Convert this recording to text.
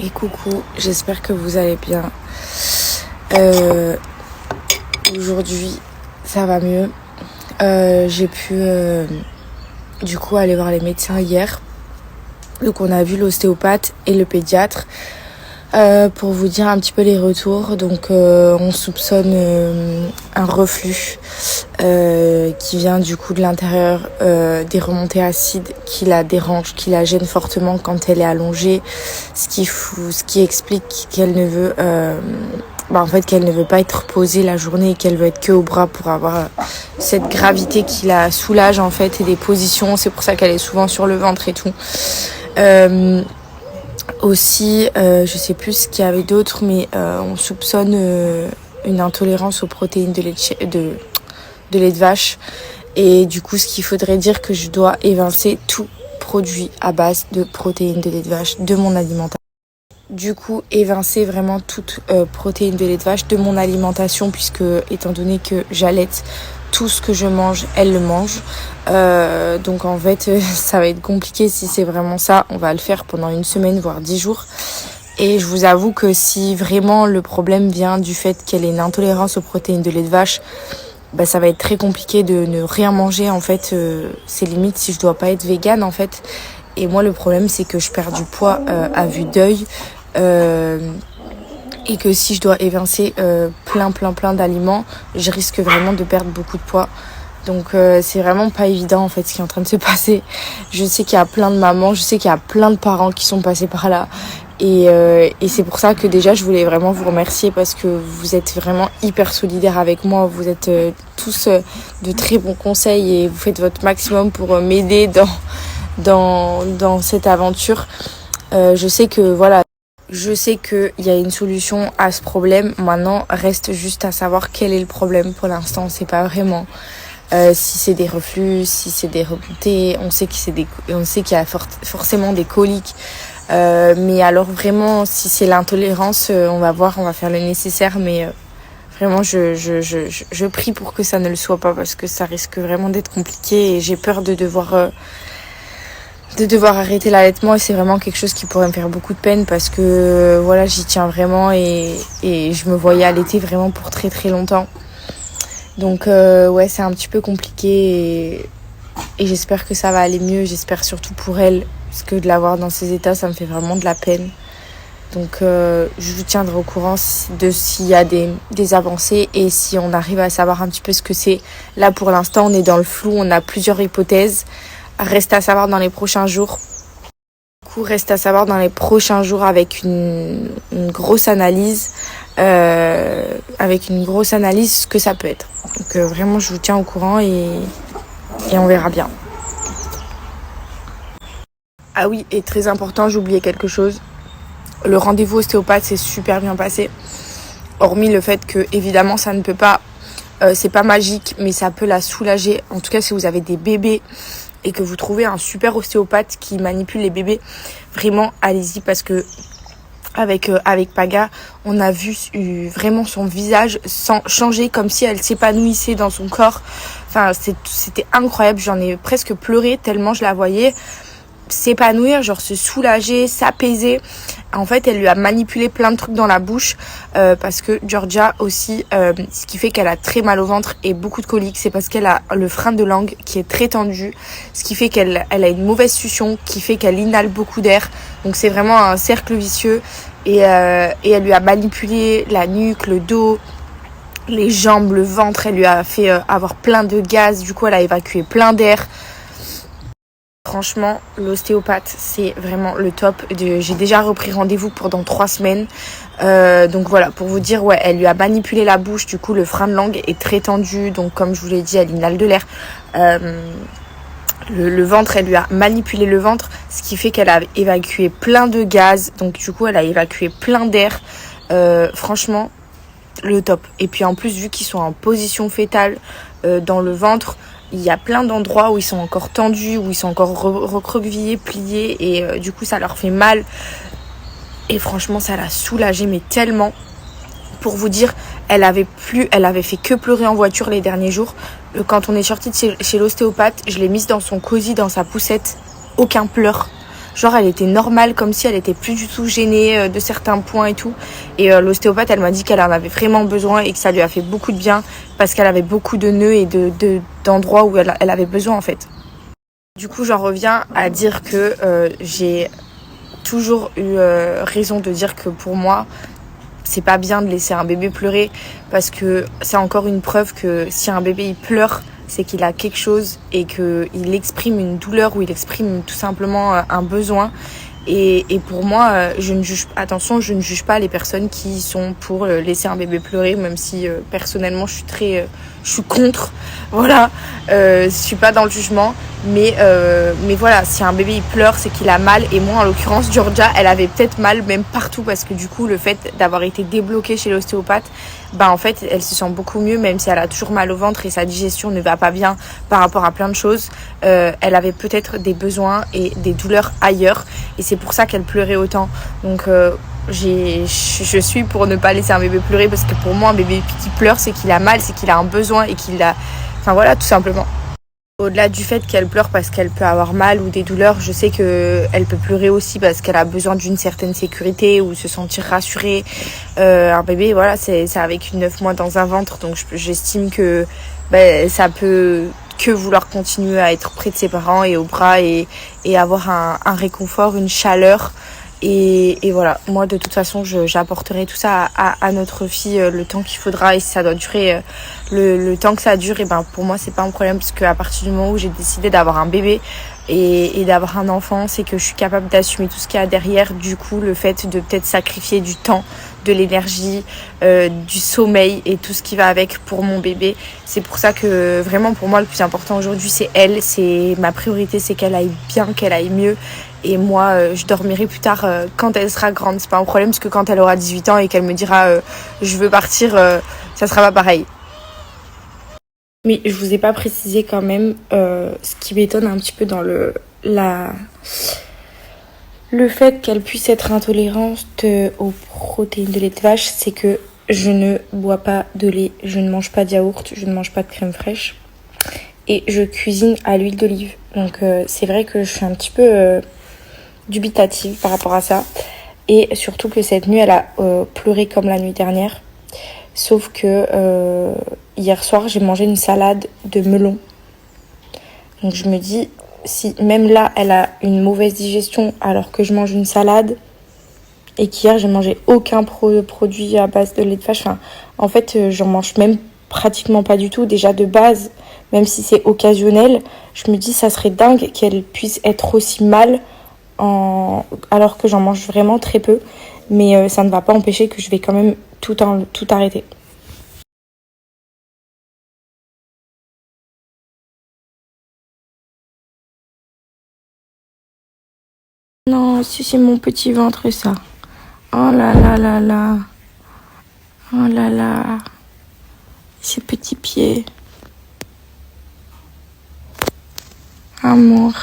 Et coucou, j'espère que vous allez bien. Aujourd'hui, ça va mieux. J'ai pu du coup aller voir les médecins hier. Donc on a vu l'ostéopathe et le pédiatre pour vous dire un petit peu les retours. Donc on soupçonne un reflux qui vient du coup de l'intérieur, des remontées acides qui la dérangent, qui la gênent fortement quand elle est allongée, ce qui explique qu'elle ne veut qu'elle ne veut pas être posée la journée et qu'elle veut être que au bras pour avoir cette gravité qui la soulage en fait, et des positions. C'est pour ça qu'elle est souvent sur le ventre et tout. Aussi, je sais plus ce qu'il y avait d'autre, mais on soupçonne une intolérance aux protéines de lait de vache. Et du coup, ce qu'il faudrait dire que je dois évincer tout produit à base de protéines de lait de vache de mon alimentation. Du coup, évincer vraiment toute protéine de lait de vache de mon alimentation, puisque étant donné que j'allaite, tout ce que je mange, elle le mange. Donc en fait, ça va être compliqué si c'est vraiment ça. On va le faire pendant une semaine, voire 10 jours. Et je vous avoue que si vraiment le problème vient du fait qu'elle ait une intolérance aux protéines de lait de vache, ça va être très compliqué de ne rien manger. En fait, c'est limite si je dois pas être végane en fait. Et moi, le problème, c'est que je perds du poids à vue d'œil. Et que si je dois évincer plein d'aliments, je risque vraiment de perdre beaucoup de poids. Donc c'est vraiment pas évident en fait ce qui est en train de se passer. Je sais qu'il y a plein de mamans, je sais qu'il y a plein de parents qui sont passés par là. Et c'est pour ça que déjà je voulais vraiment vous remercier, parce que vous êtes vraiment hyper solidaires avec moi. Vous êtes tous de très bons conseils et vous faites votre maximum pour m'aider dans cette aventure. Je sais qu'il y a une solution à ce problème. Maintenant, reste juste à savoir quel est le problème. Pour l'instant, on ne sait pas vraiment. Si c'est des reflux, si c'est des remontées, on sait qu'il y a forcément des coliques. Mais alors vraiment, si c'est l'intolérance, on va voir, on va faire le nécessaire. Mais vraiment, je prie pour que ça ne le soit pas, parce que ça risque vraiment d'être compliqué et j'ai peur de devoir arrêter l'allaitement, et c'est vraiment quelque chose qui pourrait me faire beaucoup de peine, parce que voilà, j'y tiens vraiment et je me voyais allaiter vraiment pour très très longtemps. Donc c'est un petit peu compliqué et j'espère que ça va aller mieux. J'espère surtout pour elle, parce que de la voir dans ces états, ça me fait vraiment de la peine. Donc je vous tiendrai au courant s'il y a des avancées et si on arrive à savoir un petit peu ce que c'est. Là pour l'instant, on est dans le flou, on a plusieurs hypothèses. Reste à savoir dans les prochains jours. Du coup, reste à savoir dans les prochains jours avec une grosse analyse. Ce que ça peut être. Donc vraiment, je vous tiens au courant et on verra bien. Ah oui, et très important, j'ai oublié quelque chose. Le rendez-vous ostéopathe s'est super bien passé. Hormis le fait que, évidemment, ça ne peut pas... c'est pas magique, mais ça peut la soulager. En tout cas, si vous avez des bébés et que vous trouvez un super ostéopathe qui manipule les bébés, vraiment allez-y, parce que avec Paga, on a vu vraiment son visage changer, comme si elle s'épanouissait dans son corps. Enfin, c'était incroyable, j'en ai presque pleuré tellement je la voyais s'épanouir, genre se soulager, s'apaiser. En fait, elle lui a manipulé plein de trucs dans la bouche, parce que Georgia aussi, ce qui fait qu'elle a très mal au ventre et beaucoup de coliques, c'est parce qu'elle a le frein de langue qui est très tendu, ce qui fait qu'elle a une mauvaise succion, qui fait qu'elle inhale beaucoup d'air. Donc c'est vraiment un cercle vicieux, et elle lui a manipulé la nuque, le dos, les jambes, le ventre. Elle lui a fait avoir plein de gaz, du coup elle a évacué plein d'air. Franchement, l'ostéopathe, c'est vraiment le top. J'ai déjà repris rendez-vous pour dans 3 semaines. Donc voilà, pour vous dire, elle lui a manipulé la bouche. Du coup, le frein de langue est très tendu. Donc comme je vous l'ai dit, elle inhale de l'air. Le ventre, elle lui a manipulé le ventre, ce qui fait qu'elle a évacué plein de gaz. Donc du coup, elle a évacué plein d'air. Franchement, le top. Et puis en plus, vu qu'ils sont en position fétale dans le ventre, il y a plein d'endroits où ils sont encore tendus, où ils sont encore recroquevillés, pliés, et du coup ça leur fait mal. Et franchement, ça l'a soulagée, mais tellement. Pour vous dire, elle avait fait que pleurer en voiture les derniers jours. Quand on est sorti de chez l'ostéopathe, je l'ai mise dans son cosy, dans sa poussette, aucun pleur. Genre elle était normale, comme si elle était plus du tout gênée de certains points et tout. Et l'ostéopathe, elle m'a dit qu'elle en avait vraiment besoin et que ça lui a fait beaucoup de bien parce qu'elle avait beaucoup de nœuds et d'endroits où elle avait besoin en fait. Du coup, j'en reviens à dire que j'ai toujours eu raison de dire que pour moi, c'est pas bien de laisser un bébé pleurer parce que c'est encore une preuve que si un bébé il pleure, c'est qu'il a quelque chose et qu'il exprime une douleur ou il exprime tout simplement un besoin. Et pour moi, je ne juge pas les personnes qui sont pour laisser un bébé pleurer, même si personnellement je suis contre. Voilà, je suis pas dans le jugement, mais voilà, si un bébé il pleure, c'est qu'il a mal. Et moi, en l'occurrence, Georgia, elle avait peut-être mal même partout parce que du coup, le fait d'avoir été débloquée chez l'ostéopathe, en fait, elle se sent beaucoup mieux, même si elle a toujours mal au ventre et sa digestion ne va pas bien par rapport à plein de choses. Elle avait peut-être des besoins et des douleurs ailleurs, et c'est pour ça qu'elle pleurait autant. Donc je suis pour ne pas laisser un bébé pleurer parce que pour moi, un bébé qui pleure, c'est qu'il a mal, c'est qu'il a un besoin et qu'il a... Enfin voilà, tout simplement. Au-delà du fait qu'elle pleure parce qu'elle peut avoir mal ou des douleurs, je sais qu'elle peut pleurer aussi parce qu'elle a besoin d'une certaine sécurité ou se sentir rassurée. Un bébé, voilà, c'est avec 9 mois dans un ventre, donc j'estime que ça peut que vouloir continuer à être près de ses parents et aux bras et avoir un réconfort, une chaleur. Et voilà, moi de toute façon j'apporterai tout ça à notre fille le temps qu'il faudra, et si ça doit durer le temps que ça dure, et pour moi c'est pas un problème, parce qu'à partir du moment où j'ai décidé d'avoir un bébé et d'avoir un enfant, c'est que je suis capable d'assumer tout ce qu'il y a derrière. Du coup, le fait de peut-être sacrifier du temps, de l'énergie, du sommeil et tout ce qui va avec pour mon bébé, c'est pour ça que vraiment pour moi le plus important aujourd'hui c'est elle, c'est ma priorité, c'est qu'elle aille bien, qu'elle aille mieux. Et moi, je dormirai plus tard quand elle sera grande. C'est pas un problème, parce que quand elle aura 18 ans et qu'elle me dira je veux partir, ça sera pas pareil. Mais je vous ai pas précisé quand même ce qui m'étonne un petit peu dans le fait qu'elle puisse être intolérante aux protéines de lait de vache, c'est que je ne bois pas de lait, je ne mange pas de yaourt, je ne mange pas de crème fraîche et je cuisine à l'huile d'olive. Donc c'est vrai que je suis un petit peu dubitative par rapport à ça, et surtout que cette nuit elle a pleuré comme la nuit dernière, sauf que hier soir j'ai mangé une salade de melon, donc je me dis, si même là elle a une mauvaise digestion alors que je mange une salade, et qu'hier j'ai mangé aucun produit à base de lait de vache, en fait j'en mange même pratiquement pas du tout déjà de base, même si c'est occasionnel, je me dis ça serait dingue qu'elle puisse être aussi mal alors que j'en mange vraiment très peu, mais ça ne va pas empêcher que je vais quand même tout arrêter. Non, si c'est mon petit ventre ça. Oh là là là là. Oh là là. Ces petits pieds. Amour.